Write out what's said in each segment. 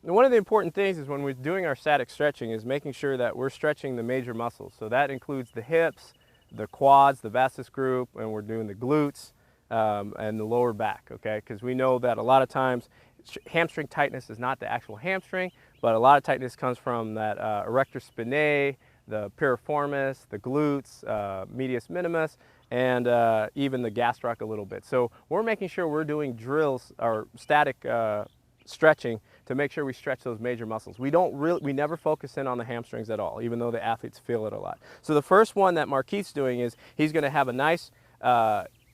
And one of the important things is when we're doing our static stretching is making sure that we're stretching the major muscles. So that includes the hips, the quads, the vastus group, and we're doing the glutes and the lower back, okay? Because we know that a lot of times hamstring tightness is not the actual hamstring, but a lot of tightness comes from that erector spinae, the piriformis, the glutes, medius minimus, and even the gastroc a little bit. So we're making sure we're doing drills or static stretching to make sure we stretch those major muscles. We never focus in on the hamstrings at all, even though the athletes feel it a lot. So the first one that Marquis's doing is he's going to have a nice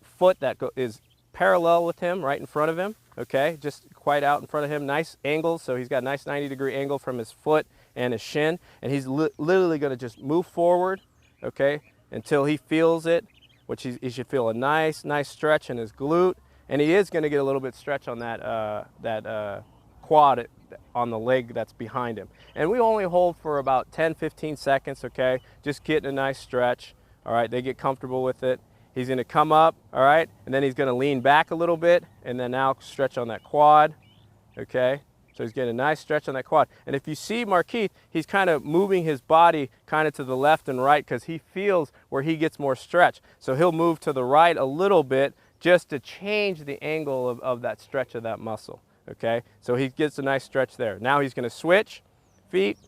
foot that is parallel with him, right in front of him, okay, just quite out in front of him, nice angles, so he's got a nice 90-degree angle from his foot and his shin, and he's literally going to just move forward, okay, until he feels it, which he should feel a nice stretch in his glute, and he is going to get a little bit stretch on that quad on the leg that's behind him. And we only hold for about 10-15 seconds, okay, just getting a nice stretch. All right, they get comfortable with it. He's going to come up, all right, and then he's going to lean back a little bit, and then now stretch on that quad, okay? So he's getting a nice stretch on that quad. And if you see Marquis, he's kind of moving his body kind of to the left and right because he feels where he gets more stretch. So he'll move to the right a little bit just to change the angle of that stretch of that muscle, okay? So he gets a nice stretch there. Now he's going to switch feet,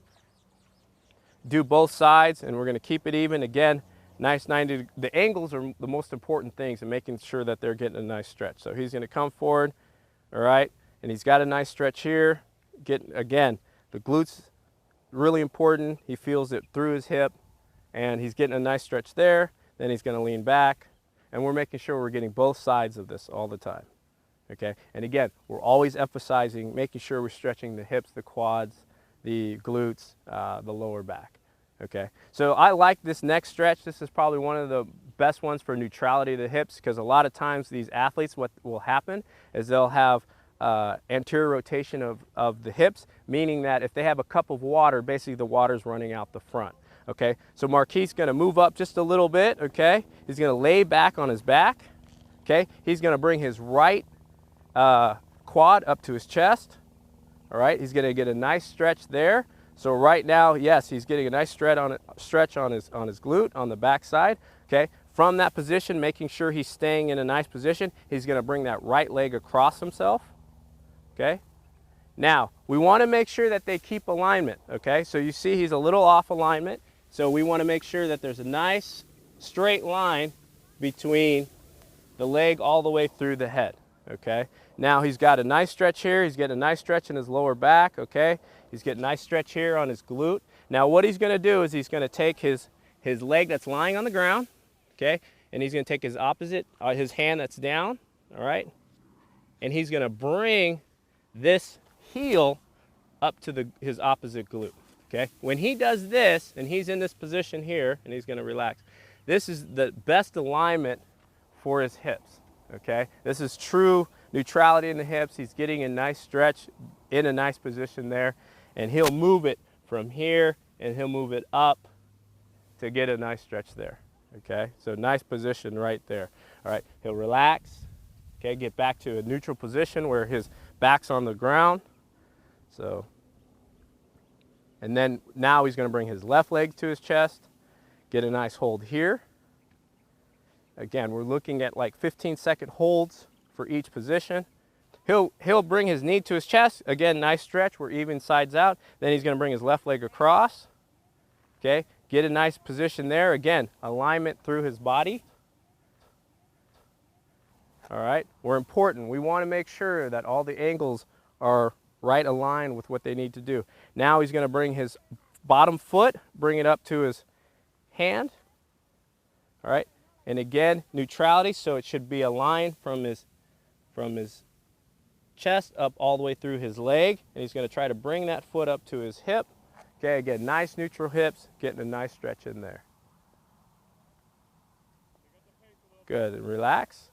do both sides, and we're going to keep it even. Again, nice 90. The angles are the most important things in making sure that they're getting a nice stretch. So he's going to come forward, all right, and he's got a nice stretch here. Again, the glutes, really important. He feels it through his hip, and he's getting a nice stretch there. Then he's going to lean back, and we're making sure we're getting both sides of this all the time, okay? And again, we're always emphasizing making sure we're stretching the hips, the quads, the glutes, the lower back. Okay, so I like this next stretch. This is probably one of the best ones for neutrality of the hips, because a lot of times these athletes, what will happen is they'll have anterior rotation of the hips, meaning that if they have a cup of water, basically the water's running out the front. Okay, so Marquis is going to move up just a little bit, okay? He's going to lay back on his back, okay? He's going to bring his right quad up to his chest, all right? He's going to get a nice stretch there. So right now, yes, he's getting a nice stretch on his glute, on the back side, okay? From that position, making sure he's staying in a nice position, he's going to bring that right leg across himself, okay? Now, we want to make sure that they keep alignment, okay? So you see he's a little off alignment, so we want to make sure that there's a nice straight line between the leg all the way through the head, okay? Now he's got a nice stretch here. He's getting a nice stretch in his lower back, okay? He's getting a nice stretch here on his glute. Now what he's going to do is he's going to take his leg that's lying on the ground, okay? And he's going to take his opposite, his hand that's down, all right? And he's going to bring this heel up to his opposite glute, okay? When he does this, and he's in this position here, and he's going to relax, this is the best alignment for his hips, okay? This is true neutrality in the hips. He's getting a nice stretch in a nice position there, and he'll move it from here and he'll move it up to get a nice stretch there, okay? So nice position right there. All right, he'll relax, okay, get back to a neutral position where his back's on the ground. So, and then now he's going to bring his left leg to his chest, get a nice hold here. Again, we're looking at like 15-second holds for each position. He'll bring his knee to his chest. Again, nice stretch. We're even sides out. Then he's going to bring his left leg across. Okay, get a nice position there. Again, alignment through his body. All right, we're important. We want to make sure that all the angles are right aligned with what they need to do. Now he's going to bring his bottom foot, bring it up to his hand. All right, and again, neutrality, so it should be aligned from his chest up all the way through his leg, and he's going to try to bring that foot up to his hip. Okay, again, nice neutral hips, getting a nice stretch in there. Good, and relax.